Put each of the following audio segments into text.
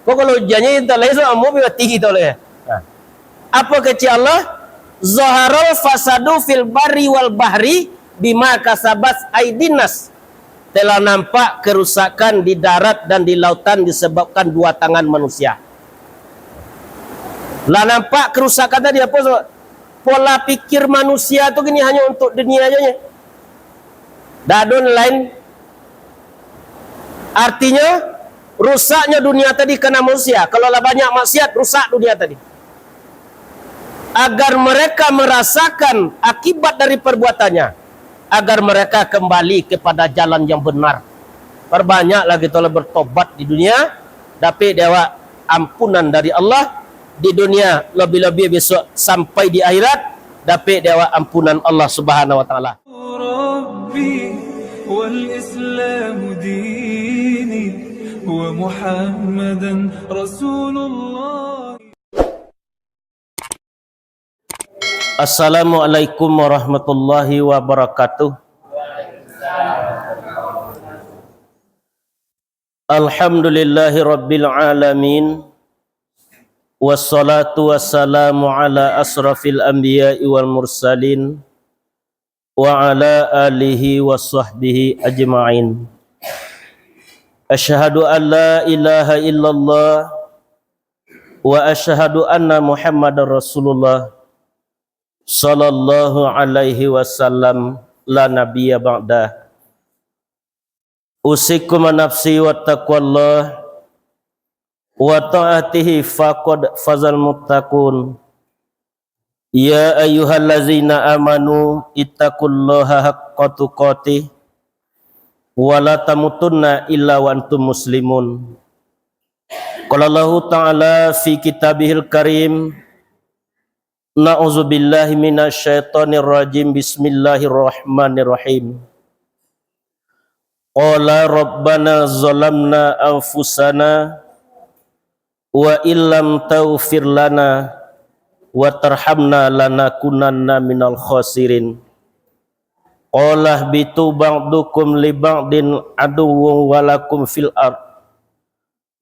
Kok kalau hujannya tak lain sama mobil tinggi tak boleh. Apa kata Allah? Zaharul fasadu fil barri wal bahri bima kasabat aidinas. Telah nampak kerusakan di darat dan di lautan disebabkan dua tangan manusia. Lah nampak kerusakan tadi apa? Pola pikir manusia tu gini hanya untuk dunia aja. Dadun lain. Artinya rusaknya dunia tadi karena manusia. Kalau lah banyak maksiat, rusak dunia tadi. Agar mereka merasakan akibat dari perbuatannya, agar mereka kembali kepada jalan yang benar. Perbanyaklah kita bertobat di dunia, dapat dewa ampunan dari Allah di dunia, lebih-lebih besok sampai di akhirat dapat dewa ampunan Allah Subhanahu wa taala. ربي والإسلام ديني ومحمدا رسول الله. Assalamualaikum warahmatullahi wabarakatuh. Alhamdulillahi rabbil alamin. Wassalatu wassalamu ala asrafil anbiya'i wal mursalin wa ala alihi wa sahbihi ajma'in. Asyhadu an la ilaha illallah wa asyhadu anna Muhammadar Rasulullah sallallahu alaihi wasallam la nabiyya ba'da. Usikum nafsi wa taqwallah wa ta'atihi faqad fazal muttaqun. Ya ayyuhallazina amanu ittaqullaha haqqa tuqatih wa la tamutunna illa wa antum muslimun. Qala Allahu ta'ala fi kitabihil karim, na'udzubillahi minasyaitonir rajim, bismillahirrahmanirrahim. Qala rabbana zalamna anfusana wa illam taghfir lana wa tarhamna lanakunanna minal khasirin. Qala bitu ba'dukum li ba'din aduwwun walakum fil ard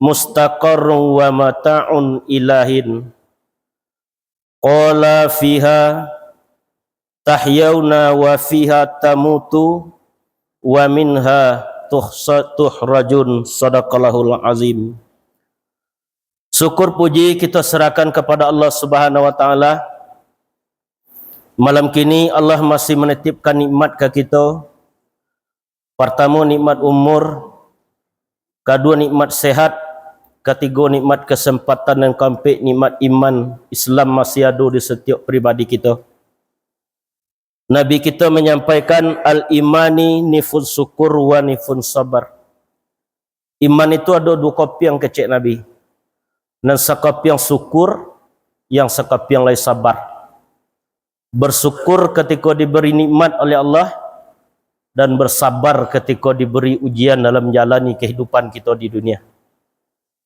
mustaqarrun wa mata'un ilahin. Qala fiha tahyawna wa fiha tamutu wa minha tuhrajun. Sadaqallahul azim. Syukur puji kita serahkan kepada Allah Subhanahu wa taala. Malam kini Allah masih menitipkan nikmat ke kita. Pertama nikmat umur, kedua nikmat sehat, ketiga nikmat kesempatan dan keempat nikmat iman Islam masih ada di setiap pribadi kita. Nabi kita menyampaikan al-imani nifun syukur wa nifun sabar. Iman itu ada dua kopi yang kecil Nabi. Dan sekopi yang syukur, yang sekopi yang lain sabar. Bersyukur ketika diberi nikmat oleh Allah dan bersabar ketika diberi ujian dalam menjalani kehidupan kita di dunia.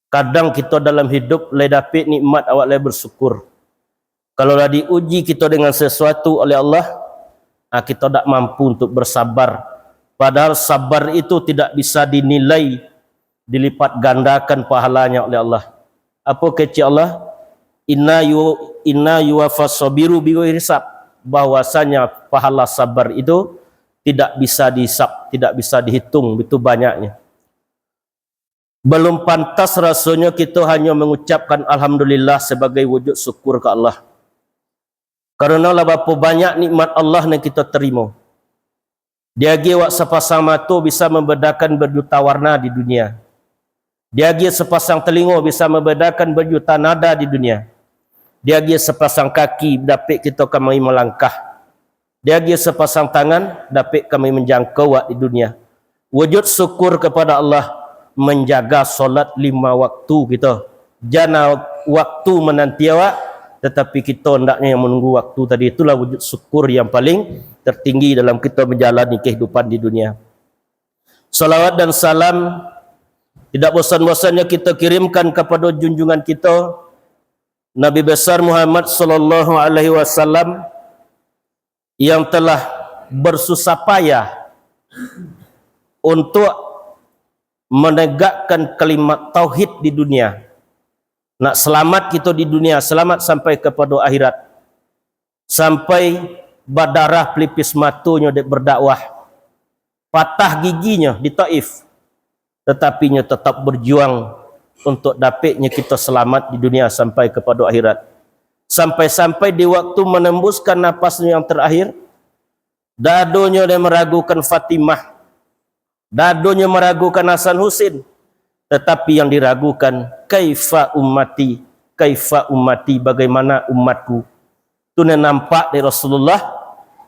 Kadang kita dalam hidup le dapat nikmat awak le bersyukur. Kalau dah diuji kita dengan sesuatu oleh Allah, kita tak mampu untuk bersabar. Padahal sabar itu tidak bisa dinilai, dilipat gandakan pahalanya oleh Allah. Apa kata Allah? Inna yuwaffas sabiru bighairi hisab. Bahwasanya pahala sabar itu tidak bisa dihisab, tidak bisa dihitung begitu banyaknya. Belum pantas rasanya kita hanya mengucapkan alhamdulillah sebagai wujud syukur ke Allah. Karena lah berapa banyak nikmat Allah yang kita terima. Dia giwak sepasang mata bisa membedakan berjuta warna di dunia. Dia giwak sepasang telinga bisa membedakan berjuta nada di dunia. Dia giwak sepasang kaki dapat kita kami melangkah. Dia giwak sepasang tangan dapat kami menjangkau di dunia. Wujud syukur kepada Allah menjaga solat 5 waktu kita. Jangan waktu menanti awak, tetapi kita hendaknya yang menunggu waktu tadi. Itulah wujud syukur yang paling tertinggi dalam kita menjalani kehidupan di dunia. Salawat dan salam tidak bosan-bosannya kita kirimkan kepada junjungan kita Nabi besar Muhammad sallallahu alaihi wasallam yang telah bersusah payah untuk menegakkan kalimat tauhid di dunia, Nak selamat kita di dunia, selamat sampai kepada akhirat. Sampai berdarah pelipis matunya dek berdakwah. Patah giginya di Taif. Tetapi nya tetap berjuang untuk dapatnya kita selamat di dunia sampai kepada akhirat. Sampai-sampai di waktu menembuskan napasnya yang terakhir, dadonya dia meragukan Fatimah. Dadonya meragukan Hasan Husin. Tetapi yang diragukan, kaifa ummati, bagaimana umatku. Itu nampak dari Rasulullah,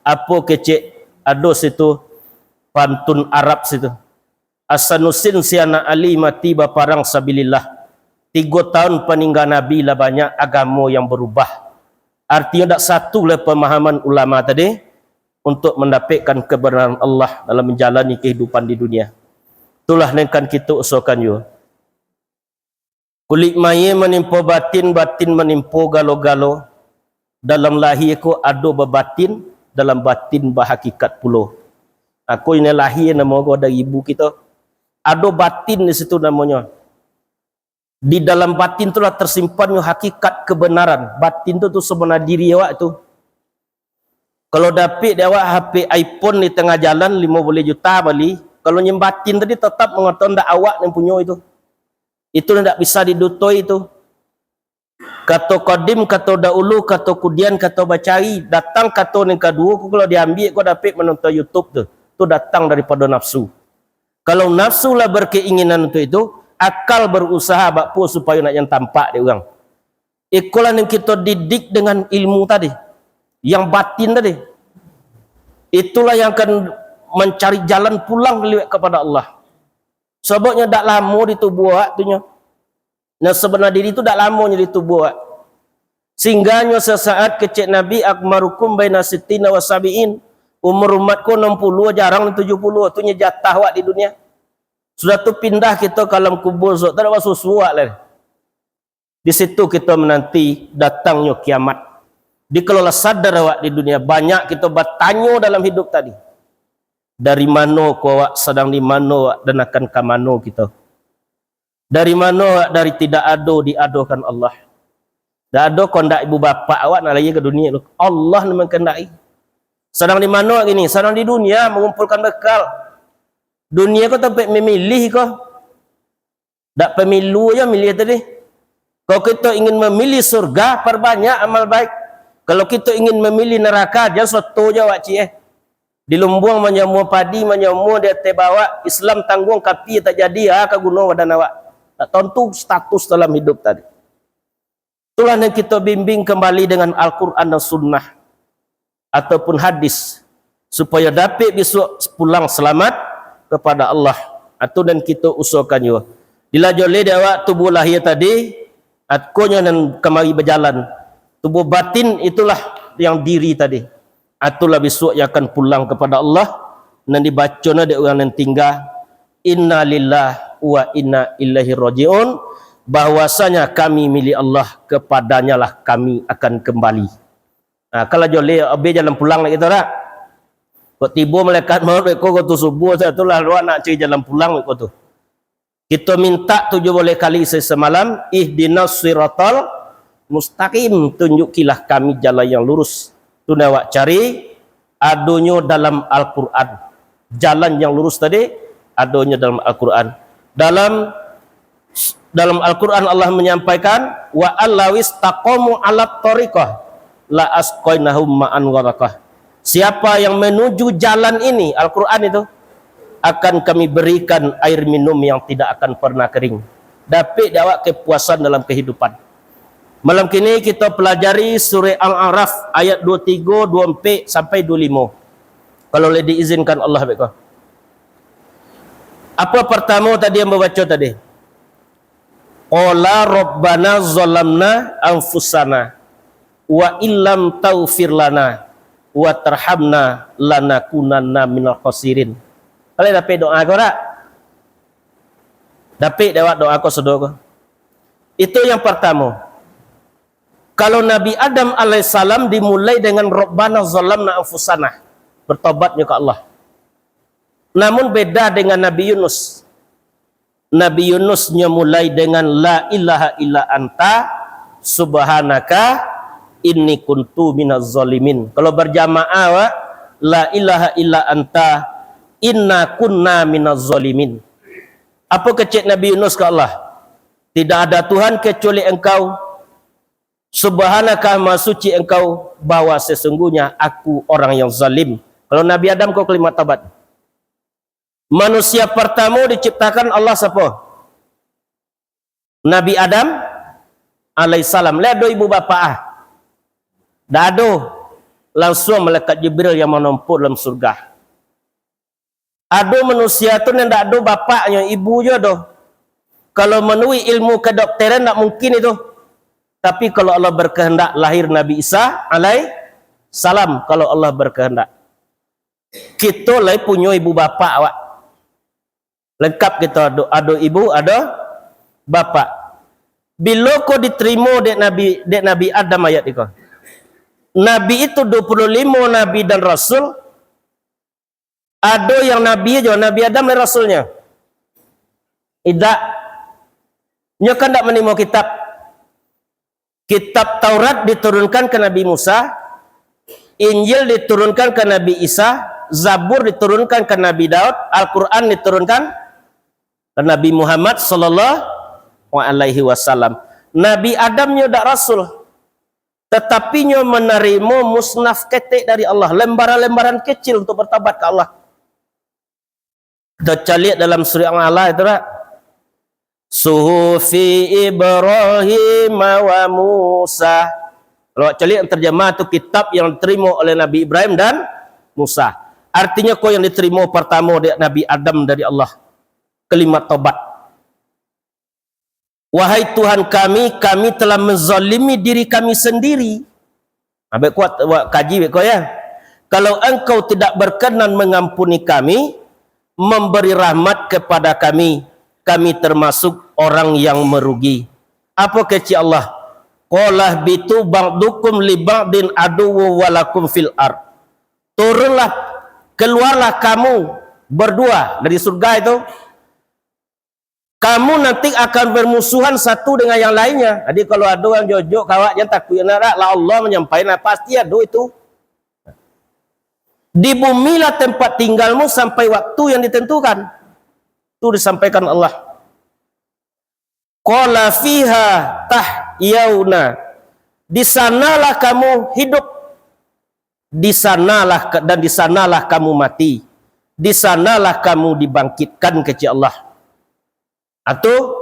apa kecek ada situ pantun Arab situ. Hasanusin siana Ali mati baparang sabilillah. 3 tahun peninggal Nabi lah banyak agama yang berubah. Artinya tak satu lah pemahaman ulama tadi untuk mendapatkan kebenaran Allah dalam menjalani kehidupan di dunia. Itulah yang akan kita usahakan juga. Kulit maya menimpa batin, batin menimpa galo-galo. Dalam lahirku ada berbatin, dalam batin berhakikat pula. Aku ini lahir nama orang dari ibu kita. Ada batin di situ namanya. Di dalam batin itulah tersimpannya hakikat kebenaran. Batin itu sebenar diri awak tu. Kalau dapat dia awak HP iPhone di tengah jalan 50 juta beli, kalau nyembatin tadi tetap mengatakan tak awak yang punya itu. Itu tidak bisa didutoi itu. Kata qadim, kata dahulu, kata kudian, kata bacari, datang kata yang kedua, kalau diambil kau dapat menonton YouTube tu. Itu datang daripada nafsu. Kalau nafsu lah berkeinginan untuk itu, akal berusaha bakpo supaya nak yang tampak dia orang. Ikulah yang kita didik dengan ilmu tadi, yang batin tadi. Itulah yang akan mencari jalan pulang kepada Allah. Sebabnya tak lama di tubuh awak tu nya. Nah sebenar diri itu tak lamanya di tubuh awak. Singgahnya sesaat kecek Nabi akmarukum baina sittina wa sabiin. Umur umatku 60 jarang 70. Tu nya jatah awak di dunia. Sudah tu pindah kita ke alam kubur, tak ada susu awak lah. Di situ kita menanti datangnya kiamat. Di kalau sadar awak di dunia banyak kita bertanya dalam hidup tadi. Dari mana kau awak, sedang di mana awak, dan akan ke mana kita. Dari mana awak, dari tidak ada diadakan Allah. Tak ada kau ndak ibu bapa awak nak lagi ke dunia tu. Allah memang kendai. Sedang di mana awak gini? Sedang di dunia mengumpulkan bekal. Dunia kau tempat memilih kau. Tak pemilu aja milih tadi. Kalau kita ingin memilih surga, perbanyak amal baik. Kalau kita ingin memilih neraka, jangan soto je awak cik Di lumbuang menyamua padi, menyamua dia terbawa. Islam tanggung kapi tak jadi, ke gunung badan awak. Tak tentu status dalam hidup tadi. Itulah yang kita bimbing kembali dengan Al-Quran dan Sunnah. Ataupun hadis. Supaya dapat besok pulang selamat kepada Allah. Itu dan kita usahakan juga. Bila joleh dia awak tubuh lahir tadi, atkonya dan kemari berjalan. Tubuh batin itulah yang diri tadi. Itulah besok yang akan pulang kepada Allah. Dan dibacanya dia orang yang tinggal. Inna lillah wa inna ilaihi raji'un. Bahwasanya kami milik Allah, kepadanya lah kami akan kembali. Nah, kalau joleh habis jalan pulang lagi tu tak? Kau tiba malaikat maut kau tu subuh saya itulah luar nak cari jalan pulang kau tu. Kita minta 7 kali semalam, ihdinas siratal mustaqim, tunjukilah kami jalan yang lurus. Tu nak awak cari adonyo dalam Al-Quran. Jalan yang lurus tadi adonyo dalam Al-Quran. Dalam Al-Quran Allah menyampaikan wa allawis taqamu ala tariqah la asqainahum ma'an gharakah. Siapa yang menuju jalan ini, Al-Quran itu, akan kami berikan air minum yang tidak akan pernah kering. Dapat awak kepuasan dalam kehidupan. Malam kini kita pelajari surah Al-A'raf ayat 23, 24 sampai 25. Kalau boleh diizinkan Allah baiklah. Apa pertama tadi yang membaca tadi? Qala rabbana zalamna anfusana wa illam taghfir lana wa tarhamna lanakunanna minal khasirin. Kalau dapat doa kau tak? Dapat doa kau saudara. Itu yang pertama. Kalau Nabi Adam alaihissalam dimulai dengan Rabbana zalamna anfusana, bertobatnya ke Allah. Namun beda dengan Nabi Yunus. Nabi Yunusnya mulai dengan la ilaha illa anta subhanaka inni kuntu minaz zalimin. Kalau berjamaah wa, la ilaha illa anta inna kunna minaz zalimin. Apa kecek Nabi Yunus ke Allah? Tidak ada Tuhan kecuali engkau. Subhanaka maha suci engkau, bahwa sesungguhnya aku orang yang zalim. Kalau Nabi Adam kau kalimat taubat. Manusia pertama diciptakan Allah siapa? Nabi Adam alaihissalam. Lihat ibu bapa dah ada langsung malaikat Jibril yang menumpuk dalam surga. Ada manusia tu yang tak ada bapaknya, ibunya doh. Kalau menurut ilmu kedokteran tak mungkin itu. Tapi kalau Allah berkehendak lahir Nabi Isa alaihissalam, kalau Allah berkehendak. Kita lah punya ibu bapa awak. Lengkap kita ada ibu, ada bapa. Bila kau diterima dek Nabi Adam ayat itu. Nabi itu 25 nabi dan rasul. Ada yang nabi aja, Nabi Adam dan rasulnya. Tidak. Nya kan tak menerima kitab. Kitab Taurat diturunkan ke Nabi Musa, Injil diturunkan ke Nabi Isa, Zabur diturunkan ke Nabi Daud, Al-Quran diturunkan ke Nabi Muhammad sallallahu alaihi wasallam. Nabi Adamnya tak rasul, tetapi nya menerima musnaf ketik dari Allah, lembaran-lembaran kecil untuk bertaubat ke Allah. Kita lihat dalam surah Al-A'la itu tak? Suhufi Ibrahim wa Musa. Kalau cari yang terjemah itu kitab yang diterima oleh Nabi Ibrahim dan Musa. Artinya kau yang diterima pertama dari Nabi Adam dari Allah. Kalimat taubat. Wahai Tuhan kami telah menzalimi diri kami sendiri. Habis kuat kaji kau ya. Kalau engkau tidak berkenan mengampuni kami, memberi rahmat kepada kami termasuk orang yang merugi. Apa kecil Allah? Qala bitu ba'dukum li ba'din aduwwu walakum fil ard. Turunlah, keluarlah kamu berdua dari surga itu. Kamu nanti akan bermusuhan satu dengan yang lainnya. Jadi kalau ada yang jojok kawak yang takut lah Allah menyampaikan pasti ada itu. Di bumilah tempat tinggalmu sampai waktu yang ditentukan. Itu disampaikan Allah. Qala fiha tahyauna. Di sanalah kamu hidup. Di sanalah dan di sanalah kamu mati. Di sanalah kamu dibangkitkan kecil Allah. Atau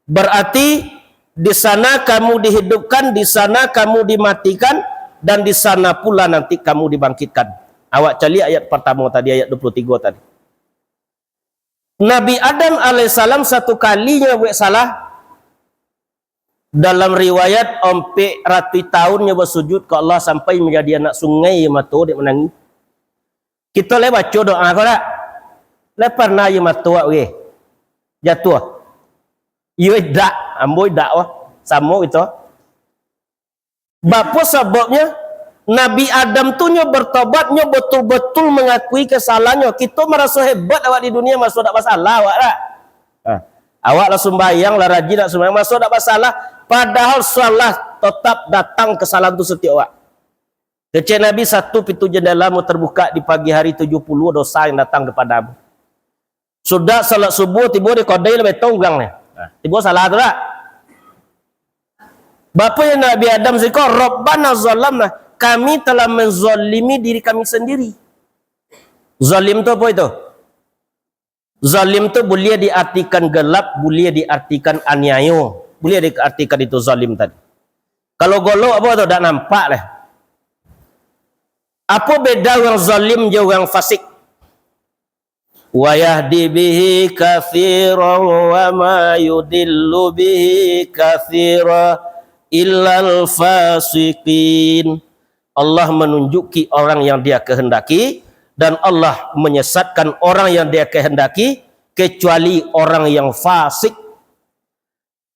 berarti di sana kamu dihidupkan, di sana kamu dimatikan, dan di sana pula nanti kamu dibangkitkan. Awak cari ayat pertama tadi, ayat 23 tadi. Nabi Adam alaihissalam satu kalinya buat salah. Dalam riwayat ompe ratus tahunnya bersujud ke Allah sampai menjadi anak sungai yang matu dia menangis. Kita le baca doa kau tak? Le pernah yang matu we. Jatuh. Ieu dak, amboi dak wah. Sama itu. Bapa sebabnya Nabi Adam tu nya bertobatnya betul-betul mengakui kesalahannya. Kita merasa hebat awak di dunia masuk tak masalah awak tak? Awak lah sembahyang, lah rajin nak sembahyang, masuk tak masalah. Padahal salah tetap datang kesalahan tu setiap awak. Kecil Nabi satu pintu jendelamu terbuka di pagi hari 70 dosa yang datang kepadamu. Sudah salat subuh tiba di kodai lebih tonggang ni. Tiba salah tu tak? Bapa yang Nabi Adam zikir, Rabbana zalamna, kami telah menzalimi diri kami sendiri. Zalim tu apa itu? Zalim tu boleh diartikan gelap, boleh diartikan aniaya, boleh diartikan itu zalim tadi. Kalau golok apa tu? Tak nampak lah. Apa beda orang zalim je orang fasik? Wa yahdi bihi katsiran wa ma yudillu bihi katsiran illal fasiqin. Allah menunjuki orang yang dia kehendaki dan Allah menyesatkan orang yang dia kehendaki kecuali orang yang fasik.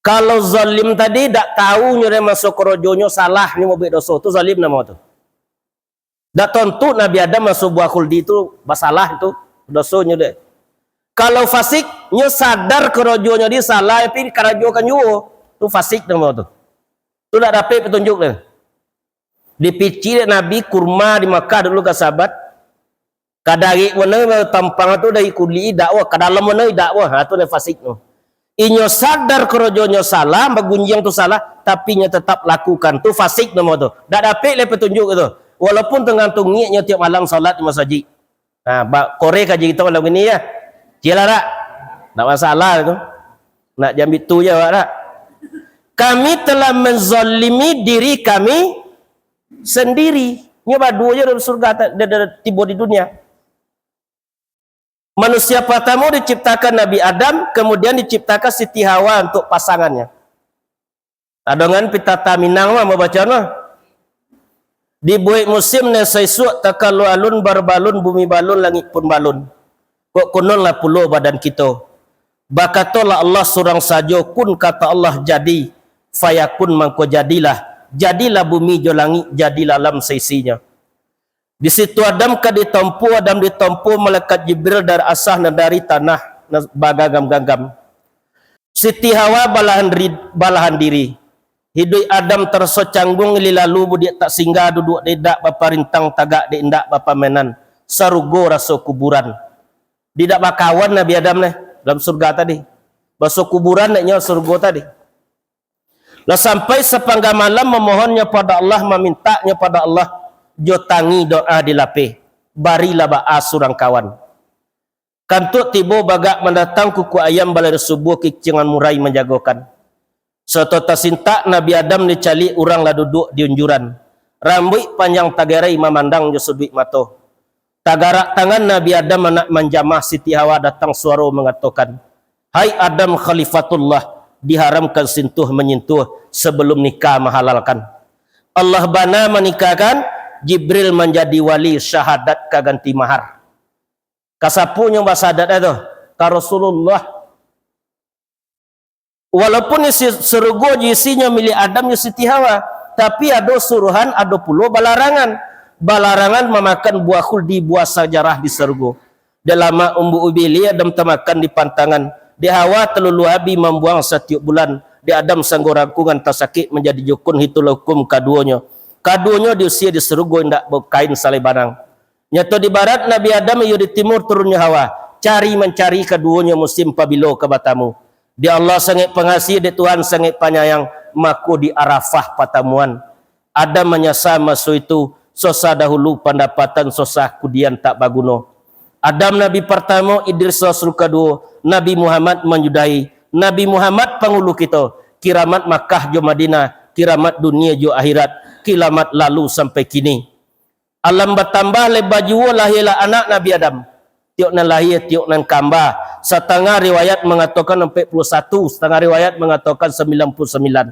Kalau zalim tadi tak tahu dia masuk kerojonya salah ni mau buat dosa tu zalim nama tu. Tak tentu Nabi Adam masuk buah khuldi itu masalah itu dosanya dia. Kalau fasik Nyo sadar kerojonya dia salah, tapi kerajokan yo. Tu fasik nama tu. Tu nak dapat petunjuk dia. Dipicir Nabi kurma di Makkah dulu ke sahabat. Kadari mana tampang tu dari kuli dakwah, kadalam mana dakwah. Ha tu fasik tu. Inyo sadar kerojonya salah, bagunjang tu salah, tapi nya tetap lakukan. Tu fasik nama tu. Dak dapat le petunjuk itu. Walaupun tergantung niatnya tiap malam salat di masjid. Ha, korek aja kita malam ini ya. Jelah tak? Tak masalah tu. Nak jambi tu je tak? Kami telah menzalimi diri kami sendiri. Nyoba dua je dalam surga tiba di dunia. Manusia pertama diciptakan Nabi Adam, kemudian diciptakan Siti Hawa untuk pasangannya. Adongan pitata Minang mah membaca mah. Dibuat musim dan sesuatu takalu alun barbalun bumi balun langit pun balun. Kok kunul lah pulau badan kita. Bakatolah Allah surang saja kun kata Allah jadi. Fayakun mangko jadilah. Jadilah bumi jo langit jadilah alam seisinya. Di situ Adam ditempu malaikat Jibril dari asah dan dari tanah bagagam-gagam. Siti Hawa balahan diri. Hidup Adam tersocanggung lilalu dia tak singgah duduk dedak bapa rintang tagak de indak bapa menan sarugo raso kuburan. Tidak bakawan Nabi Adam nih dalam surga tadi. Baso kuburan naknya surga tadi. Lah sampai sepangga malam memohonnya pada Allah, memintanya pada Allah, jotangi doa dilapih. Barilah ba'a surang kawan. Kantuk tibo bagak mendatang kuku ayam balai subuh kicingan murai menjagokan. Suatu tasintak Nabi Adam dicali orang lah duduk di unjuran. Rambut panjang tagarai memandang jusuduk mato. Tagarak tangan Nabi Adam anak menjamah Siti Hawa datang suara mengatakan, hai Adam Khalifatullah, diharamkan sentuh menyentuh sebelum nikah menghalalkan. Allah bana menikahkan, Jibril menjadi wali syahadat kaganti mahar. Kasapunya basadat itu ka Rasulullah. Walaupun isi surga isinya milik Adam ya Siti Hawa, tapi ada suruhan, ada pula balarangan. Balarangan memakan buah khuldi, buah sejarah di surga. Dalam umbu ubili Adam temakan di pantangan. Di Hawa telulu habi membuang setiap bulan. Di Adam sanggorangkungan tasakit menjadi jukun hitulah hukum kaduanya. Kaduanya di usia di surga indak berkain salai barang. Nyata di barat Nabi Adam iyo di timur turunnya Hawa. Cari mencari keduanya musim pabilo kebatamu. Di Allah sangat pengasih, di Tuhan sangat penyayang, maka di Arafah patamuan. Adam menyasa masuk itu, sosah dahulu pendapatan sosah kudian tak baguno. Adam Nabi pertama, Idris Rasul kedua, Nabi Muhammad menyudahi. Nabi Muhammad penghulu kita, kiramat Makkah jo Madinah, kiramat dunia jo akhirat, kiamat lalu sampai kini. Alam bertambah lebar jiwa lahirlah anak Nabi Adam. Tiok nan lahir, tiok nan kamba. Setengah riwayat mengatakan 41, setengah riwayat mengatakan 99.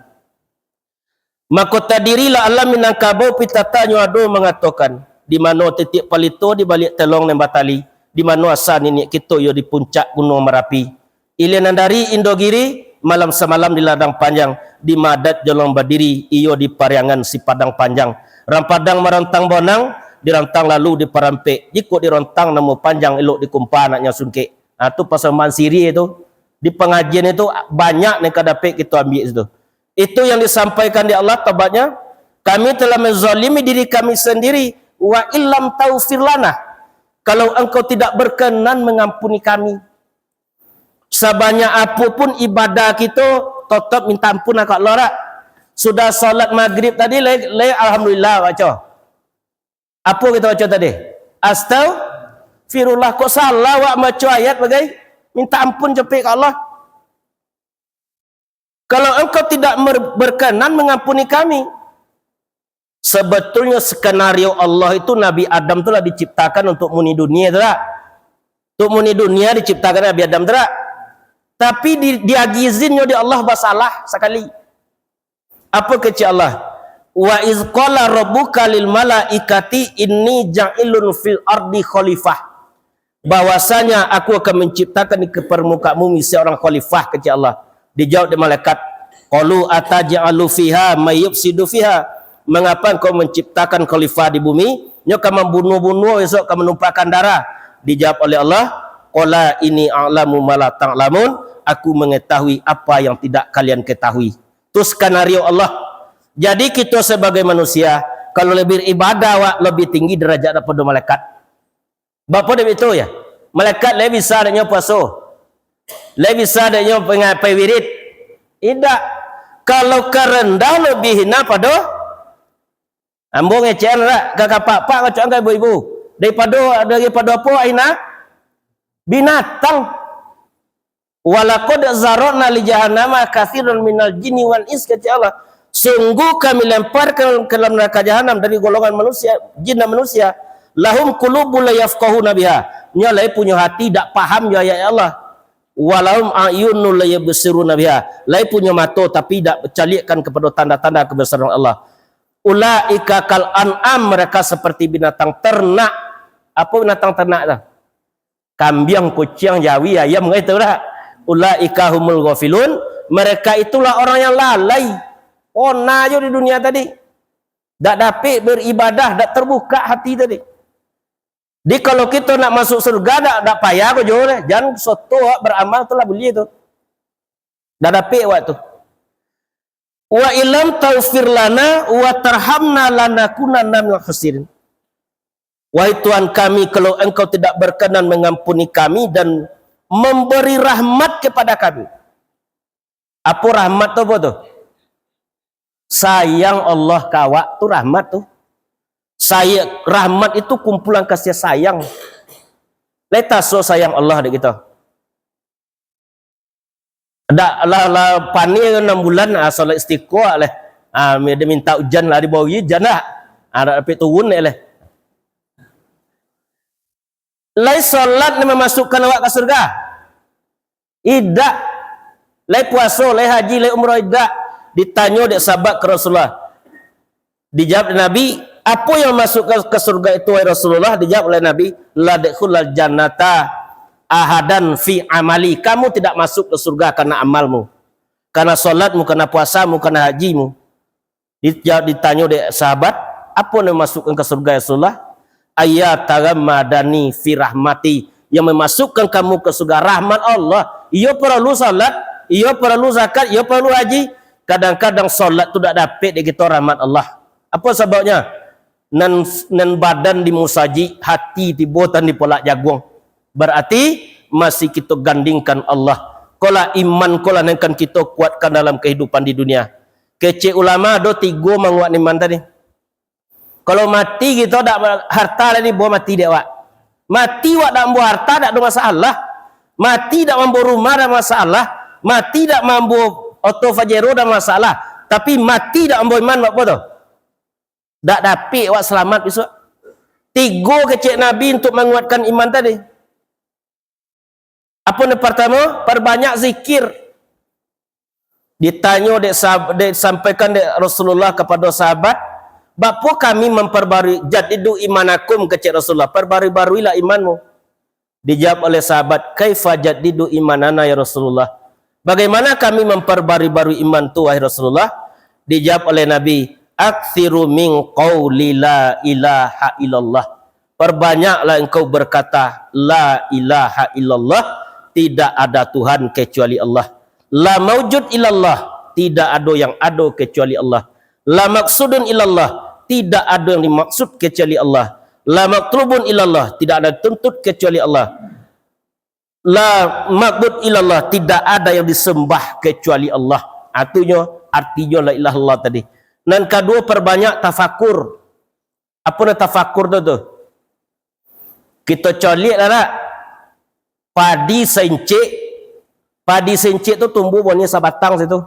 Maka tadirilah alam minangkabau pitatanyo ado mengatakan di mana titik palito di balik telong dan batali, di mana asal nenek kita yo di puncak Gunung Merapi. Ilian dari Indogiri malam semalam di ladang panjang, di Madat Jolong Badiri iyo di Pariangan si Padang Panjang. Rampadang merantang bonang, dirantang lalu di Parampek. Jika dirantang nemu panjang elok dikumpah anaknya sungkik. Nah, itu pasal mansiri itu. Di pengajian itu banyak yang kadapek kita ambil itu. Itu yang disampaikan di Allah tabatnya. Kami telah menzalimi diri kami sendiri. Wa illam taufir lana. Kalau engkau tidak berkenan mengampuni kami. Sebanyak apapun ibadah kita, tetap minta ampun kat Allah. Sudah solat maghrib tadi, alhamdulillah baca. Apa kita baca tadi? Astaghfirullah. Kok salah wak baca ayat bagai? Minta ampun cepik ke Allah. Kalau engkau tidak berkenan mengampuni kami. Sebetulnya skenario Allah itu Nabi Adam telah diciptakan untuk muni dunia, tak? Untuk muni dunia diciptakan Nabi Adam, tak? Tapi diagizinnya di Allah basalah sekali. Apa kecil Allah? Wa iz qala rabbuka lil malaikati inni ja'ilun fil ardi khalifah. Bahwasanya aku akan menciptakan di permukaan bumi seorang khalifah, kecil Allah. Dijawab di malaikat, qalu ataj'alu fiha may yufsidu fiha. Mengapa engkau menciptakan khalifah di bumi? Nyo akan membunuh-bunuh, esok akan menumpahkan darah. Dijawab oleh Allah, qala inni a'lamu ma la ta'lamun, aku mengetahui apa yang tidak kalian ketahui. Itu skenario Allah. Jadi kita sebagai manusia kalau lebih ibadah wak lebih tinggi derajat daripada malaikat. Bapa dia itu ya. Malaikat lebih besar darinya puasa. Lebih besar darinya pengapai wirid. Tidak. Kalau kerendah lebih hina pada ambung ecean lah kakak pak kacau angkai ibu-ibu. Daripada apa hina? Binatang. Walaqad zara'na li jahannama katsiran minal jinni wal ins, kata Allah. Sungguh kami lemparkan ke dalam neraka jahanam dari golongan manusia, jin dan manusia. Lahum qulubun la yafqahuna biha. Nyalai punya hati tak paham ya ayat Allah. Walahum a'yunun la yabsiruna biha. Lai punya mata tapi tak bercalikan kepada tanda-tanda kebesaran Allah. Ulaika kal an'am, mereka seperti binatang ternak. Apa binatang ternak dah? Kambing, kucing, jawi, ayam, itulah. Ulaika humul ghafilun, mereka itulah orang yang lalai. Ona aja di dunia tadi. Tak dapat beribadah, tak terbuka hati tadi. Jadi kalau kita nak masuk surga, tak payah kau jual. Jangan soto beramal tu lah beli tu. Tak dapat waktu. Wa ilam taufir lana wa tarhamna lanakunanna minal khasirin. Wahai Tuhan kami, kalau engkau tidak berkenan mengampuni kami dan memberi rahmat kepada kami. Apa rahmat tu apa tu? Sayang Allah kawak tu rahmat tu. Rahmat itu kumpulan kasih sayang. Leta so sayang Allah dek kita. Dak lah pani 6 bulan solat istiqo leh. Dia minta hujan lah di bawah hujan lah. Ada api turun leh. Lai solat ni memasukkan awak ke surga. Tidak. Lai puasa, lai haji, lai umrah tidak. Ditanya dek sahabat ke Rasulullah. Dijawab Nabi, apa yang masuk ke surga itu wahai Rasulullah? Dijawab oleh Nabi, la dakhulal jannata ahadan fi amali. Kamu tidak masuk ke surga karena amalmu, karena solatmu, karena puasamu, karena hajimu. Ditanya dek sahabat, apa yang masukkan ke surga ya Rasulullah? Ayat taghammadani fi rahmati, yang memasukkan kamu ke surga rahmat Allah. Ia perlu salat, ia perlu zakat, ia perlu haji. Kadang-kadang solat tu tak dapat di kita rahmat Allah. Apa sebabnya? Nan badan di musaji, hati di botan di polak jagung. Berarti masih kita gandingkan Allah. Kola iman kola nengkan kita kuatkan dalam kehidupan di dunia. Kecil ulama do 3 menguat iman tadi. Kalau mati kita tak harta lagi buat mati dia wak. Mati wak tak membawa harta tak ada masalah. Mati tak membawa rumah tak masalah. Mati tak membawa auto fajero tak masalah. Tapi mati tak membawa iman apa tu? Tak dapat wak selamat besok. 3 kecil Nabi untuk menguatkan iman tadi. Apa yang pertama? Perbanyak zikir. Ditanya disampaikan Rasulullah kepada sahabat, bapa kami memperbarui jadidu imanakum, kecil Rasulullah, perbarui-baruilah imanmu. Dijawab oleh sahabat, kaifa jadidu imanana ya Rasulullah? Bagaimana kami memperbarui-barui iman tu wahai Rasulullah? Dijawab oleh Nabi, aktsiru min qauli la ilaha illallah. Perbanyaklah engkau berkata la ilaha illallah, tidak ada Tuhan kecuali Allah. La maujud illallah, tidak ada yang ada kecuali Allah. La maksudun illallah, tidak ada yang dimaksud kecuali Allah. La matlubun illallah, tidak ada tuntut kecuali Allah. La ma'bud illallah, tidak ada yang disembah kecuali Allah. Artinya la ilaha illallah tadi. Dan kedua, perbanyak tafakur. Apa nak tafakur tu? Kita colik lah padi sencik. Padi sencik tu tumbuh bonia sabatang situ.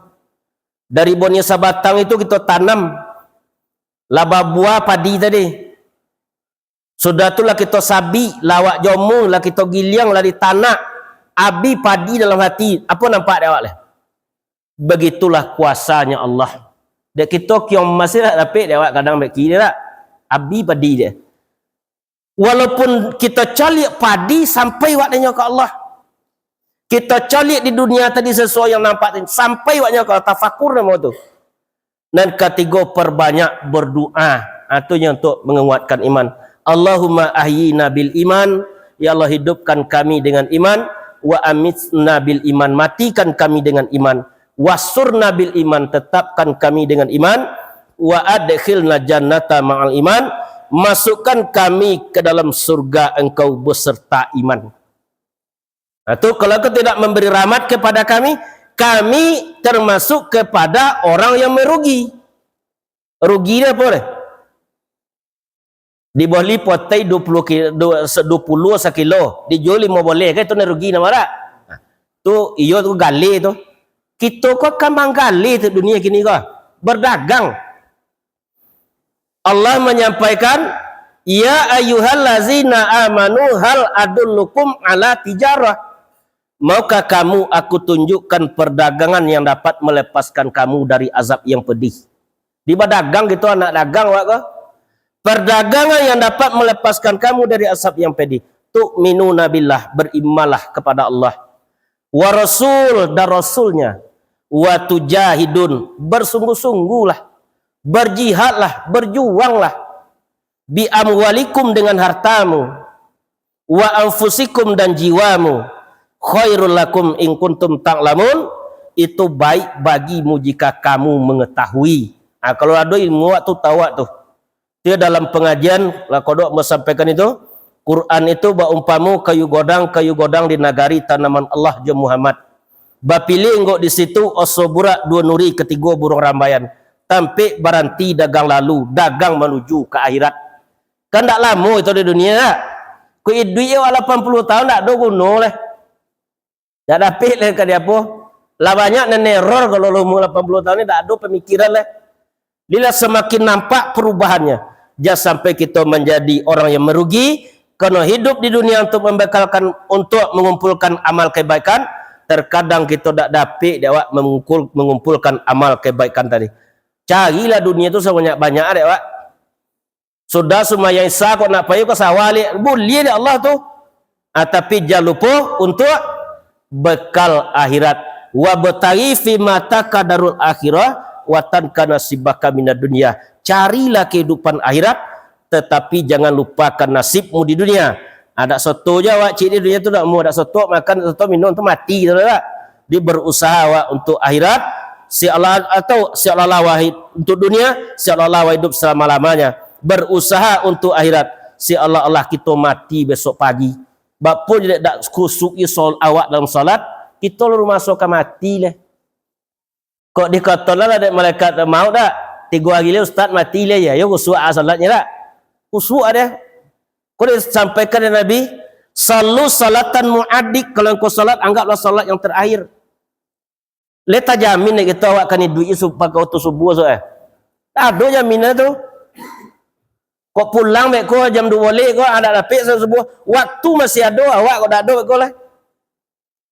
Dari bonia sabatang itu kita tanam laba buah padi tadi. Sudah itulah kita sabi, lawak jomu lah kita giliang lah di tanah. Abi padi dalam hati. Apa nampak dia awak lah? Begitulah kuasanya Allah. Dek kita kiong masih tak dapat dia awak kadang baik kiri tak. Abi padi dia. Walaupun kita calik padi sampai waktunya ke Allah. Kita calik di dunia tadi sesuai yang nampak tadi. Sampai waktunya ke Allah. Tafakur nama tu. Dan ketiga, perbanyak berdoa. Itu yang untuk menguatkan iman. Allahumma ahyina bil iman. ya Allah hidupkan kami dengan iman, wa amitna bil iman, matikan kami dengan iman, wasurna bil iman, tetapkan kami dengan iman, wa adkhilna jannata ma'al iman, masukkan kami ke dalam surga engkau beserta iman. Nah, tu kalau kau tidak memberi rahmat kepada kami, kami termasuk kepada orang yang merugi. Rugi dia apa boleh? Di bawah lipotai 20 sekilo, dijual 5 boleh kan, itu rugi nama tak? Nah, tu iyo tu gali tu. Kita kok kambang gali tu dunia kini kok berdagang. Allah menyampaikan, ya ayyuhallazina amanu hal adullukum ala tijarah. Maukah kamu aku tunjukkan perdagangan yang dapat melepaskan kamu dari azab yang pedih. Di berdagang gitu, anak dagang wak kok. Perdagangan yang dapat melepaskan kamu dari azab yang pedih. Tu'minuna billah, berimanlah kepada Allah. Wa rasul, dan rasulnya. Wa tujahidun, bersungguh-sungguhlah. Berjihadlah, berjuanglah. Bi amwalikum, dengan hartamu. Wa anfusikum, dan jiwamu. Khairul lakum in kuntum ta'lamun, itu baik bagimu jika kamu mengetahui. Nah, kalau ada ilmu waktu tahu tu. Dia dalam pengajian lah kodok menyampaikan itu, Quran itu baumpamu kayu godang di nagari tanaman Allah je Muhammad. Bapilih engkau di situ osobura dua nuri ketiga burung rambayan. Tampik baranti dagang lalu, dagang menuju ke akhirat. Kan tak lama itu di dunia tak? Ku duit 80 tahun tak ada guna lah. Tak dapat lah ke dia apa. Lah banyak neror kalau umur 80 tahun ni tak ada pemikiran lah. Bila semakin nampak perubahannya, jangan sampai kita menjadi orang yang merugi kerana hidup di dunia untuk membekalkan, untuk mengumpulkan amal kebaikan. Terkadang kita tak dapat dia mengumpulkan amal kebaikan tadi. Carilah dunia tu sebanyak-banyak dek wak. Sudah semaya Isa kau nak payu ke sawah boleh dek Allah tu. Tapi jangan lupa untuk bekal akhirat. Wa bataghi fi mata kadarul akhirah wa tanka nasibaka minad dunya. Carilah kehidupan akhirat tetapi jangan lupakan nasibmu di dunia. Ada soto je awak cik di dunia tu tak mau ada soto makan soto minum tu mati tu tak. Dia berusaha awak untuk akhirat, si Allah atau si Allah wahid untuk dunia, si Allah hidup selama-lamanya. Berusaha untuk akhirat, si Allah kita mati besok pagi. Bapa je tak khusyuk awak dalam solat, kita lu masuk ke mati lah. Kok dikatalah ada malaikat mau tak? 3 hari le ustaz mati le ya. Yo khusyuk salatnya tak? Khusyuk ada. Kau disampaikan oleh Nabi, salu salatan muaddik, kalau engkau salat anggaplah salat yang terakhir. Leta jamin nak kita awak kan duit supaya kau tu subuh so ada jaminan tu. Kau pulang mek kau jam 2 boleh kau ada dapat subuh. Waktu masih ada awak kau dak ada kau lah.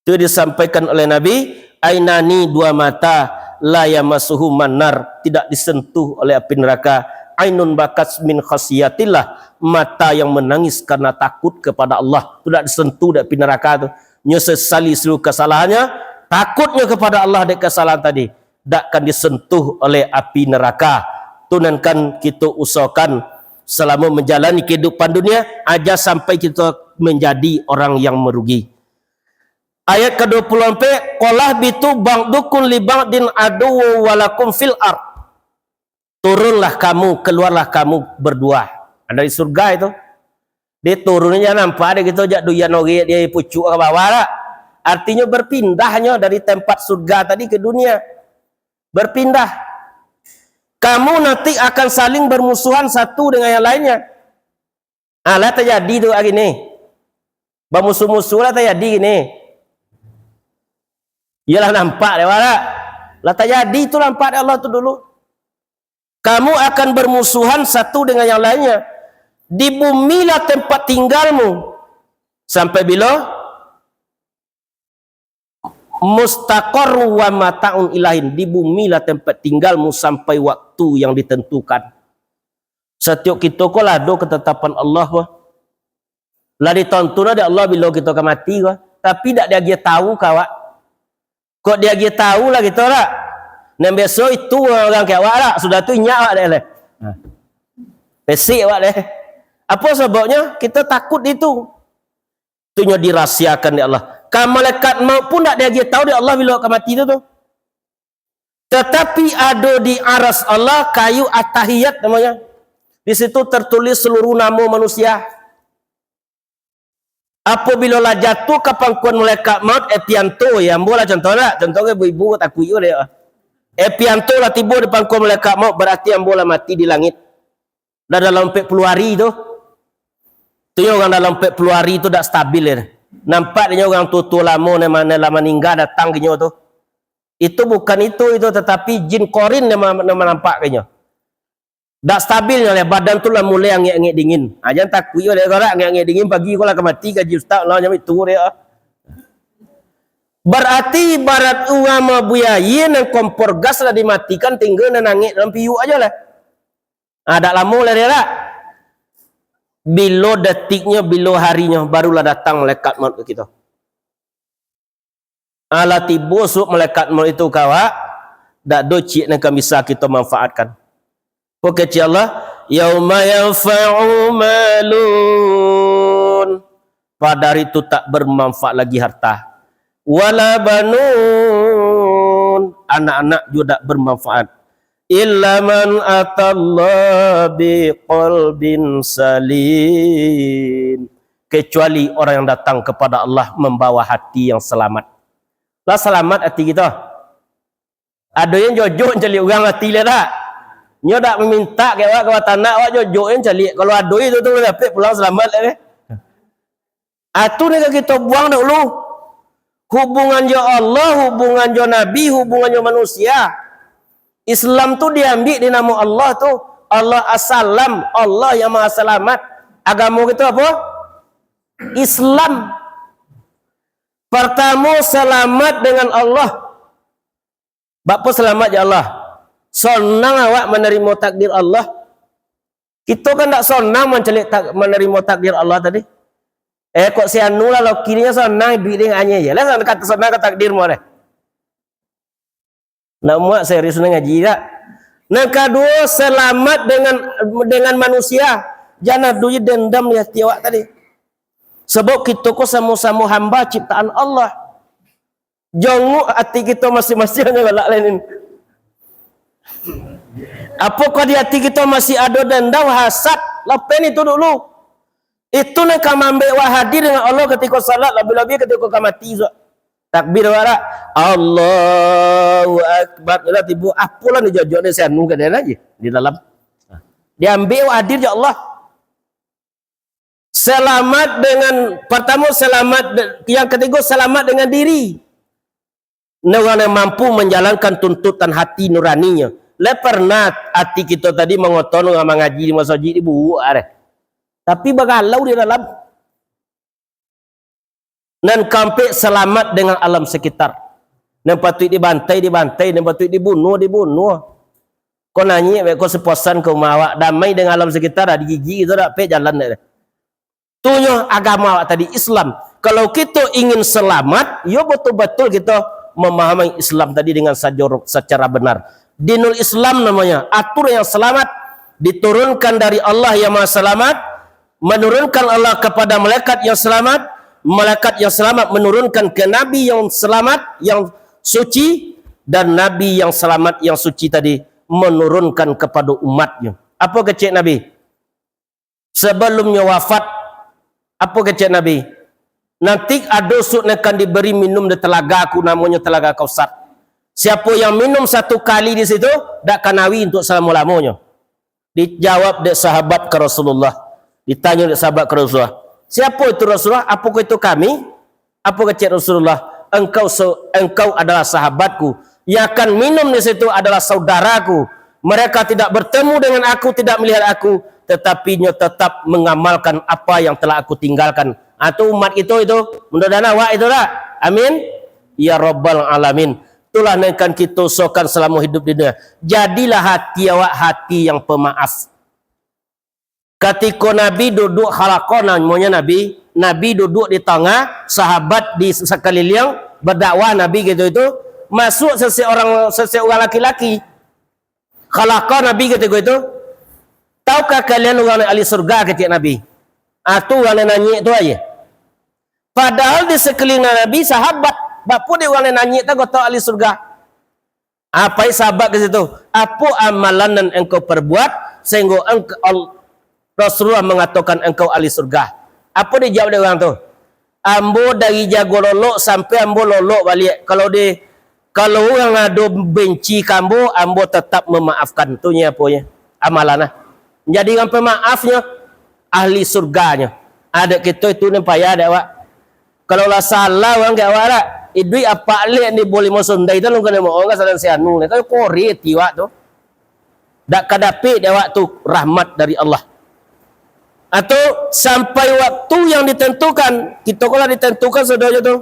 Itu disampaikan oleh Nabi, ainani 2 mata la yamassuhu manar, tidak disentuh oleh api neraka. Ainun bakas min khasiyatillah, mata yang menangis karena takut kepada Allah, tidak disentuh dari api neraka tu. Nyesali seluruh kesalahannya, takutnya kepada Allah dari kesalahan tadi, takkan disentuh oleh api neraka. Tunankan kita usahakan selama menjalani kehidupan dunia aja sampai kita menjadi orang yang merugi. Ayat ke-24, qalah bitu ba'dukum li ba'din adu walakum fil ard. Turunlah kamu, keluarlah kamu berdua. Dari surga itu. Dia turunnya nampak dia gitu jak doyan ori dia pucuk ke bawah lah. Artinya berpindahnya dari tempat surga tadi ke dunia. Berpindah. Kamu nanti akan saling bermusuhan satu dengan yang lainnya. Lah terjadi tu hari ni. Bermusuh-musuh lah terjadi gini. Ialah nampak dia lah. Lah terjadi tu nampak dia Allah tu dulu. Kamu akan bermusuhan satu dengan yang lainnya. Di bumilah tempat tinggalmu. Sampai bila? Mustaqarru wa mata'un ilahin. Di bumilah tempat tinggalmu sampai waktu yang ditentukan. Setiap kita kau lah ada ketetapan Allah kau. Lah ditonton ada Allah bila kita akan mati kau. Tapi tak dia tahu kau. Kok dia tahu lah kita lah. Dan biasa itu orang kayak awak lah. Sudah tu inyak awak dah lah. Pesik awak dah. Apa sebabnya? Kita takut itu. Itunya dirahsiakan di Allah. Kan malaikat maut pun tak dia tahu di Allah bila akan mati tu. Tetapi ada di aras Allah kayu at-tahiyat namanya. Di situ tertulis seluruh nama manusia. Apabila lah jatuh ke pangkuan malaikat maut, pianto ya, ambolah contoh lah. Contohnya ibu-ibu takut yo dia. Pianto lah tiba di pangkuan malaikat maut, berarti ambolah mati di langit. Dah dalam 40 hari tu. Tu orang dalam 40 hari tu tak stabil ya. Nampak dia orang tua lama mana lama meninggal datang kenyo tu. Itu bukan itu tetapi jin korin yang nampak kenyo. Tak stabil ya, badan tu lah mulai angin dingin. Jangan takut yo dia orang angin dingin pagi kau lah mati gaji ustaz lah nyamit tu dia. Berarti ibarat uang buaya yang kompor gas lah dimatikan tinggal nangis dalam piu aja lah. Ada lama lah dia lah. Bila detiknya, bila harinya, barulah datang malaikat maut ke kita. Ala tiba sup malaikat maut itu kawa, dak do cik nak bisa kita manfaatkan. Pokok Allah, yauma yanfa'u malun. Pada hari itu tak bermanfaat lagi harta. Wala banun. Anak-anak juga tak bermanfaat. Illa man atallah biqalbin salim. Kecuali orang yang datang kepada Allah membawa hati yang selamat. Lah selamat hati kita. Ada yang jojok cari orang hati lah tak? Nyo tak meminta ke awak tanah awak jojok yang cari. Kalau ada itu tu dapat pulang selamat lah. Atu ni kita buang dulu. Hubungan jo Allah, hubungan jo Nabi, hubungan jo manusia. Islam tu diambil di nama Allah tu. Allah as-salam, Allah yang maha selamat. Agama kita apa? Islam. Pertama selamat dengan Allah. Bapa selamat ya Allah. Senang awak menerima takdir Allah. Kita kan tak senang menerima takdir Allah tadi. Kok si anu lah lo kirinya senang duit dia hanya je lah kata senang ke takdir mu deh. Nak muak serius ngaji tak? Yang kedua selamat dengan manusia. Jangan duit dendam di hati awak tadi. Sebab kita kok sama-sama hamba ciptaan Allah. Jonguk hati kita masing-masing hanya galak lain. Apakah di hati kita masih ada dendam hasad? Lapen itu dulu. Itu nak kamu ambil hadir dengan Allah ketika salat, lebih-lebih ketika kamu mati. Takbir wala Allahu Akbar. Ila tibu apalah ni jojok ni saya anu ke dia lagi di dalam. Dia ambil hadir ya Allah. Selamat dengan pertama selamat, yang ketiga selamat dengan diri. Orang yang mampu menjalankan tuntutan hati nuraninya. Pernah hati kita tadi mengotor dengan mengaji di masjid di buuk are. Tapi bagalau di dalam. Dan sampai selamat dengan alam sekitar. Dan patut dibantai, dan patut dibunuh. Kau nanya, kau sepuasan kau mawak damai dengan alam sekitar, ada gigi itu tak pe jalan. Tunya agama awak tadi Islam. Kalau kita ingin selamat, ya betul-betul kita memahami Islam tadi dengan secara benar. Dinul Islam namanya, atur yang selamat diturunkan dari Allah yang Maha Selamat, menurunkan Allah kepada malaikat yang selamat. Malaikat yang selamat menurunkan ke Nabi yang selamat, yang suci, dan Nabi yang selamat, yang suci tadi menurunkan kepada umatnya. Apa kecek Nabi? Sebelumnya wafat, apa kecek Nabi? Nanti ada sut akan diberi minum di telaga aku, namanya telaga Kausar. Siapa yang minum satu kali di situ, tak kanawi untuk selama-lamanya. Dijawab oleh sahabat ke Rasulullah. Ditanya oleh sahabat ke Rasulullah. Siapa itu Rasulullah? Apakah itu kami? Apa kata Rasulullah? Engkau adalah sahabatku. Yang akan minum di situ adalah saudaraku. Mereka tidak bertemu dengan aku, tidak melihat aku, tetapi tetap mengamalkan apa yang telah aku tinggalkan. Atau umat itu mudah-mudahan awak itulah. Amin. Ya Rabbal Alamin. Itulah yang akan kita usahakan selama hidup di dunia. Jadilah hati awak hati yang pemaaf. Ketika Nabi duduk halaqah namanya Nabi duduk di tengah, sahabat di sekeliling berdakwah Nabi gitu itu, masuk seseorang laki-laki. Halaqah Nabi ketika itu, tahukah kalian orang ahli surga ketika Nabi? Itu orang nanya itu aja. Padahal di sekeliling Nabi sahabat, bapu dia orang yang nanya tak kau tahu ahli surga. Apa yang sahabat ke situ? Apa amalan yang engkau perbuat sehingga engkau Rasulullah mengatakan engkau ahli surga? Apa dia jawab dia orang tu? Ambo dari jago lolok sampai ambo lolok balik. Kalau orang ada benci kambo, ambo tetap memaafkan. Tu nya apa nya? Amalan lah. Jadi orang pemaafnya ahli surganya. Ada kita itu ni payah ada awak. Kalau lah salah orang ke awak lah. Idui apa lek ni boleh masuk ndai tu lu kena mau orang salah sianu ni. Kalau kore tiwak tu. Dak kadapi dia awak tu rahmat dari Allah. Atau sampai waktu yang ditentukan, kita kalau ditentukan saudaranya tu.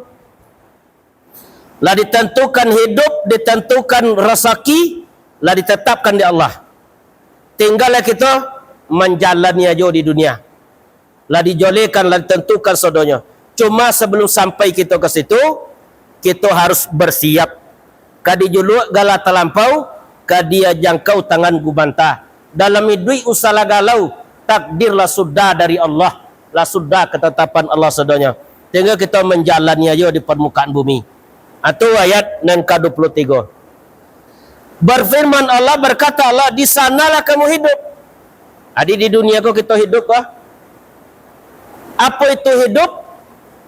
Lah ditentukan hidup, ditentukan rezeki, lah ditetapkan di Allah. Tinggallah kita menjalani aja di dunia. Lah dijolekan, lah ditentukan saudaranya. Cuma sebelum sampai kita ke situ, kita harus bersiap. Kadi juluk gala terlampau, kadia jangkau tangan gubanta. Dalam hidup usaha galau, takdirlah sudah dari Allah. Lah sudah ketetapan Allah saudaranya. Tinggal kita menjalani aja di permukaan bumi. Atau ayat yang ke-23. Berfirman Allah, berkata Allah, di sanalah kamu hidup. Adi di dunia kau kita hidup kah? Apa itu hidup?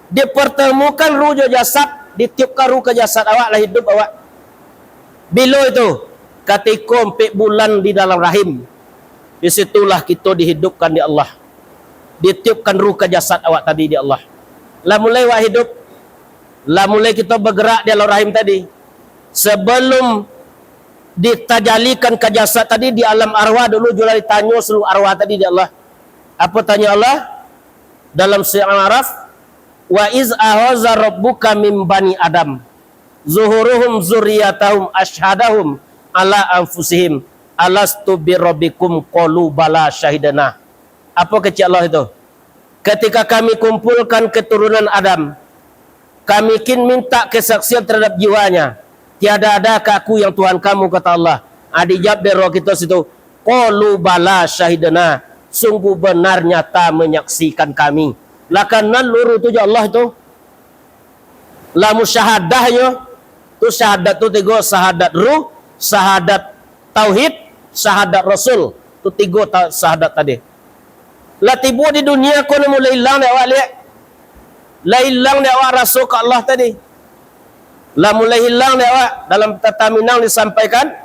Dipertemukan ruh jasad, ditiupkan ruh ke jasad awak lah hidup awak. Bila itu? Ketika 4 bulan di dalam rahim. Di situlah kita dihidupkan di Allah. Ditiupkan ruh ke jasad awak tadi di Allah. Lah mulai awak hidup. Lah mulai kita bergerak di dalam rahim tadi. Sebelum ditajalikan ke jasad tadi di alam arwah dulu jual ditanya seluruh arwah tadi di Allah. Apa tanya Allah? Dalam surah Al-Araf, wa iz ahaza rabbuka min bani Adam zuhuruhum zurriyatahum ashhadahum ala anfusihim alastu birabbikum qalu bala syahidana. Apa kecil Allah itu? Ketika kami kumpulkan keturunan Adam, kami kin minta kesaksian terhadap jiwanya. Tiada ada ke aku yang Tuhan kamu, kata Allah. Dijawab dari roh kita situ, qalu bala syahidana. Sungguh benar nyata menyaksikan kami. Lah kanan luru tu Allah itu. Lah musyahadahnya tu syahadat tu 3, syahadat ruh, syahadat tauhid, syahadat rasul. Tu 3 syahadat tadi. Lah tiba di dunia kau nak mulai hilang dah awak lihat. Lah hilang dah awak rasul ke Allah tadi. Lah mulai hilang dah awak. Dalam tata Minang disampaikan,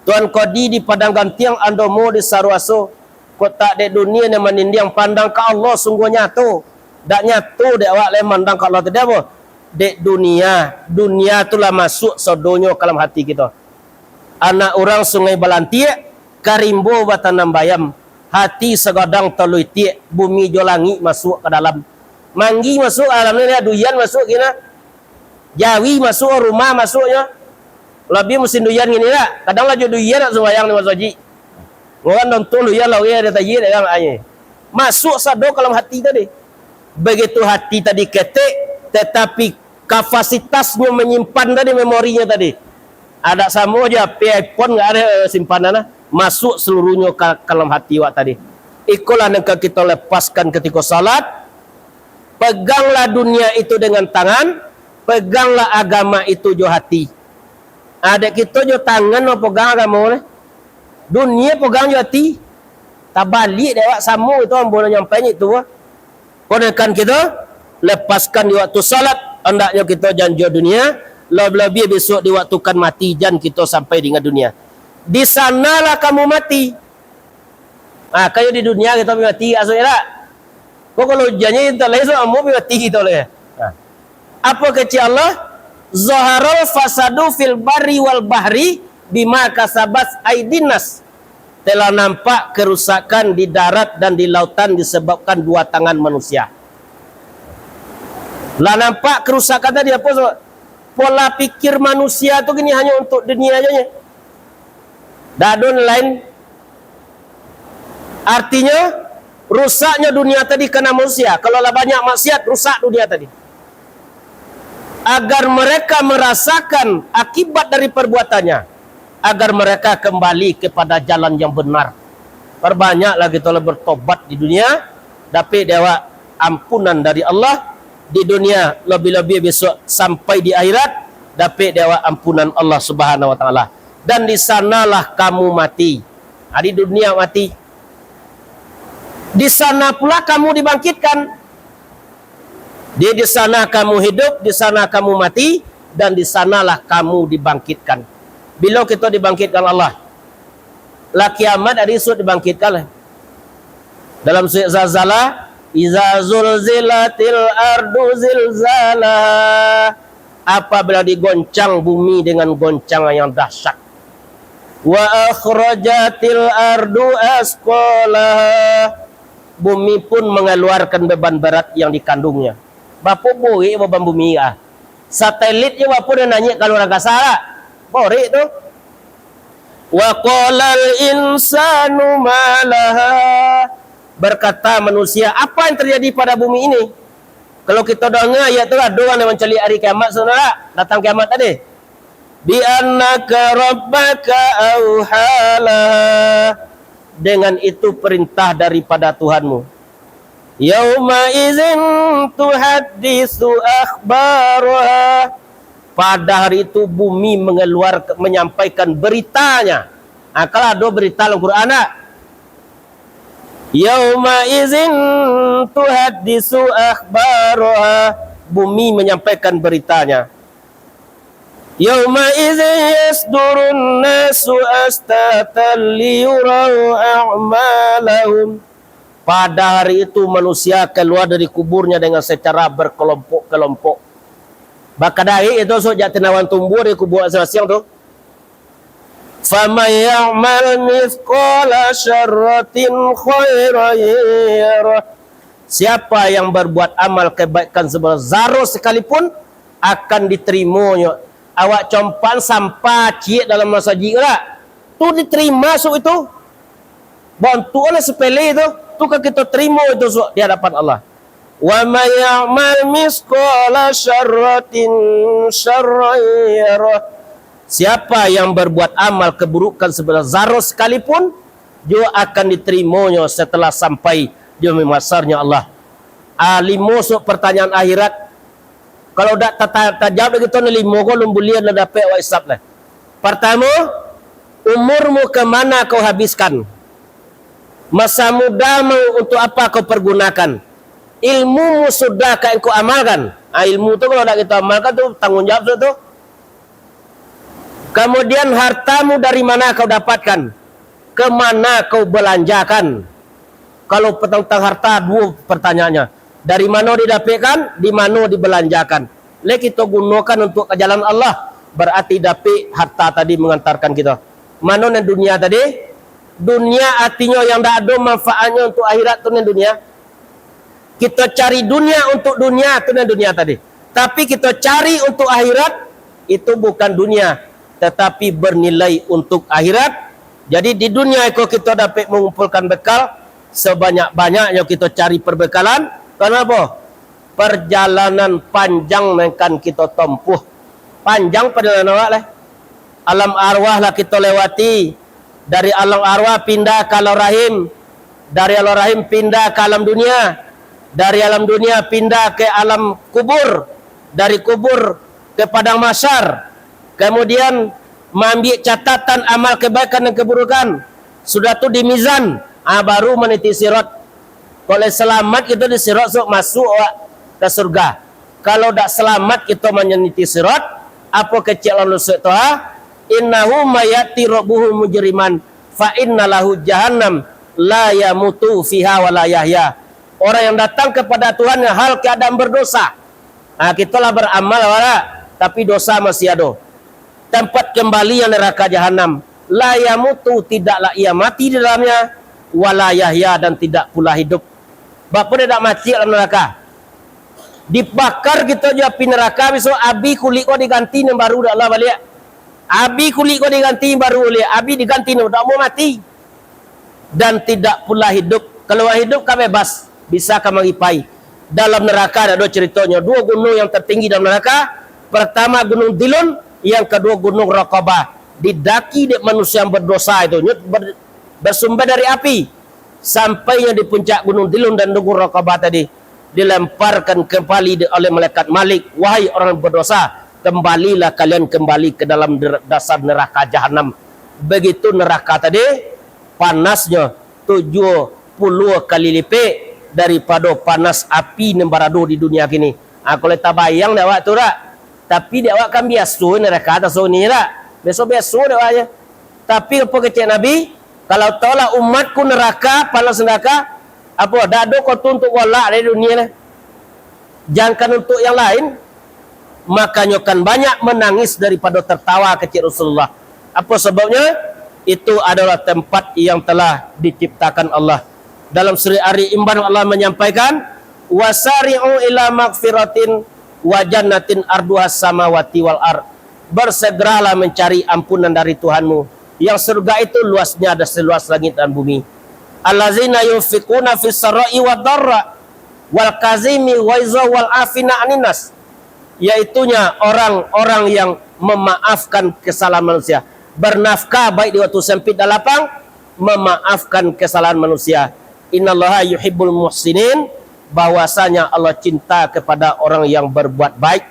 Tuan Qadi di padang gantiang andomo di Saruaso. Kau tak di dunia ni menindang pandang ke Allah sungguh nyatu. Tak nyatu dek awak le mandang ke Allah tadi apa? Dek dunia itulah masuk sodonyo ke dalam hati kita. Anak orang sungai Balantiak, karimbo batanam bayam, hati segadang telui tiak, bumi jolangi masuk ke dalam. Manggi masuk alam ni, duyan masuk kena. Jawi masuk, rumah masuknya. Lebih mesin duyan gini lah. Kadang lah duyan nak sembayang ni Mas Haji. Orang nonton duyan lah, dia ada tajir dia kan. Masuk sado ke dalam hati tadi. Begitu hati tadi ketik, tetapi kapasitasnya menyimpan tadi, memorinya tadi. Ada sama aja, iPhone nggak ada simpanan lah. Masuk seluruhnya ke dalam hati awak tadi. Ikulah yang kita lepaskan ketika salat. Peganglah dunia itu dengan tangan, peganglah agama itu jo hati. Ada kita jo tangan mau pegang agama ni. Dunia pegang jo hati. Tak balik dia awak sama itu yang boleh nyampainya itu. Konekan kita lepaskan di waktu salat, hendaknya kita janji dunia, lebih-lebih besok di waktu kan mati jan kita sampai dengan dunia. Di sanalah kamu mati. Kayak di dunia kita mati asal tak? Kau kalau janji tak lain so amu mati kita le. Apa kecil Allah? Zaharul fasadu fil barri wal bahri bima kasabat aidinas. Telah nampak kerusakan di darat dan di lautan disebabkan 2 tangan manusia. Lah nampak kerusakan tadi apa? Pola pikir manusia tu gini hanya untuk dunia aja nya. Dadun lain. Artinya rusaknya dunia tadi kena manusia. Kalau lah banyak maksiat, rusak dunia tadi. Agar mereka merasakan akibat dari perbuatannya. Agar mereka kembali kepada jalan yang benar. Perbanyaklah kita bertobat di dunia, dapat dewa ampunan dari Allah, di dunia, lebih-lebih besok sampai di akhirat dapat dewa ampunan Allah Subhanahu wa taala. Dan di sanalah kamu mati. Di dunia mati. Di sana pula kamu dibangkitkan. Di sana kamu hidup, di sana kamu mati, dan di sanalah kamu dibangkitkan. Bila kita dibangkitkan Allah, la kiamat hari esok dibangkitkan. Dalam surat Zalzalah, iza zulzilatil ardu zilzalah, apabila digoncang bumi dengan goncangan yang dahsyat. Wa akhrajatil ardu asqalaha, bumi pun mengeluarkan beban berat yang dikandungnya. Bapa borek beban bumi ah. Satelit je bapa dia nanya kalau orang kasar lah. Borek tu. Wa qalal insanu malaha, berkata manusia, apa yang terjadi pada bumi ini? Kalau kita dengar ayat tu lah, doa yang mencari hari kiamat saudara, datang kiamat tadi. Bi annaka rabbaka auhalaha, dengan itu perintah daripada Tuhanmu. Yauma idzin tuhaddisu akhbaraha, pada hari itu bumi menyampaikan beritanya. Kalau ada berita dalam Quran tak? Yauma idzin tuhaddisu akhbaraha, bumi menyampaikan beritanya. Yauma idzin yasdurun nasu astatan liyurau a'malahum, pada hari itu manusia keluar dari kuburnya dengan secara berkelompok-kelompok. Bakadai itu sejak tenawan tumbuh dari kubur masing-masing tu. Faman ya'mal mithqala syarratin khairan yarah, siapa yang berbuat amal kebaikan sebesar zarah sekalipun akan diterimanya. Awak compan sampah cik dalam masjid lah, tu diterima sok itu. Bantuan sepele itu, tu kan kita terima itu sok di hadapan Allah. Wa may ya'mal mithqala syarratin syarran yarah, siapa yang berbuat amal keburukan sebesar zarah sekalipun, dia akan diterimanya setelah sampai di mahsyarnya Allah. Lima sok pertanyaan akhirat. Kalau tak jawab kita ni lima ko lumbulian dah dapat wa hisab lah. Pertama, umurmu ke mana kau habiskan? Masa mudamu untuk apa kau pergunakan? Ilmumu sudah kau amalkan? Ilmu tu kalau tak kita amalkan tu tanggungjawab tu. Kemudian hartamu dari mana kau dapatkan? Kemana kau belanjakan? Kalau tentang harta, dua pertanyaannya. Dari mana didapatkan? Di mana dibelanjakan? Kita gunakan untuk ke jalan Allah. Berarti dapat harta tadi mengantarkan kita. Mana yang dunia tadi? Dunia artinya yang tak ada manfaatnya untuk akhirat tu ni dunia. Kita cari dunia untuk dunia tu ni dunia tadi. Tapi kita cari untuk akhirat, itu bukan dunia, tetapi bernilai untuk akhirat. Jadi di dunia itu kita dapat mengumpulkan bekal sebanyak-banyaknya, kita cari perbekalan. Kenapa? Perjalanan panjang akan kita tempuh. Panjang perjalanan awak lah. Alam arwah lah kita lewati. Dari alam arwah pindah ke alam rahim. Dari alam rahim pindah ke alam dunia. Dari alam dunia pindah ke alam kubur. Dari kubur ke padang mahsyar. Kemudian mengambil catatan amal kebaikan dan keburukan. Sudah tu di mizan. Baru meniti sirat. Kalau selamat kita di sirat masuk ke surga. Kalau tak selamat kita meniti sirat, apa kecil lalu tu innahu mayati rabbuhu mujriman fa innalahu jahannam la yamutu fiha wa la yahya. Orang yang datang kepada Tuhan yang hal keadaan berdosa. Kita lah beramal wala, tapi dosa masih ada. Tempat kembali yang neraka jahanam. La yamutu, tidaklah ia mati di dalamnya, wa la yahya, dan tidak pula hidup. Bapa dia tak mati dalam neraka. Dibakar kita je api neraka, besok abi kulit kau diganti yang baru dah Allah balik. Abi kulit kau diganti baru boleh. Abi diganti ni tak mau mati. Dan tidak pula hidup. Kalau hidup kau bebas, bisa kau mengipai. Dalam neraka ada dua ceritanya. Dua gunung yang tertinggi dalam neraka. Pertama gunung Dilun, yang kedua gunung Raqabah. Didaki manusia yang berdosa itu, bersumber dari api. Sampainya di puncak gunung Dilun dan gunung Raqabah tadi. dilemparkan kembali oleh malaikat Malik, wahai orang berdosa, kembalilah kalian kembali ke dalam dasar neraka jahanam. Begitu neraka tadi panasnya 70 kali lipat daripada panas api nembarado di dunia kini. Kalau tak bayang dah awak tu tak. Tapi dia awak kan biasa neraka atas ni tak. Biasa dia awak je. Tapi apa kecil Nabi? Kalau taulah umatku neraka, panas neraka, apa dak ada kau tuntut walak dari dunia ni. Jangan untuk yang lain. Makanya kan banyak menangis daripada tertawa kecil Rasulullah. Apa sebabnya? Itu adalah tempat yang telah diciptakan Allah. Dalam surah Ali Imran Allah menyampaikan, wasari'u ila magfiratin wa jannatin arduhas samawati wal ard. Bersegeralah mencari ampunan dari Tuhanmu, yang surga itu luasnya ada seluas langit dan bumi. Allazina yunfiquna fis sarai wad darra wal kazimi ghaiza wal afina aninas. Yaitunya orang-orang yang memaafkan kesalahan manusia, bernafkah baik di waktu sempit dan lapang, memaafkan kesalahan manusia. Innallaha yuhibbul muhsinin, bahwasanya Allah cinta kepada orang yang berbuat baik.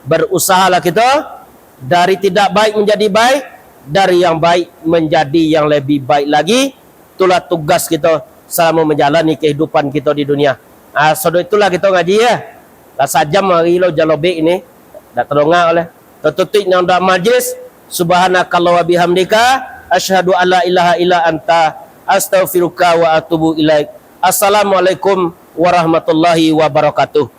Berusahalah kita dari tidak baik menjadi baik, dari yang baik menjadi yang lebih baik lagi. Itulah tugas kita selama menjalani kehidupan kita di dunia. So itulah kita ngaji ya. Dah sajam hari lo jalobek ini dah terdengar oleh tertutup nang dak majlis. Subhanakallah wa bihamdika asyhadu alla ilaha illa anta astaghfiruka wa atubu ilaik. Assalamualaikum warahmatullahi wabarakatuh.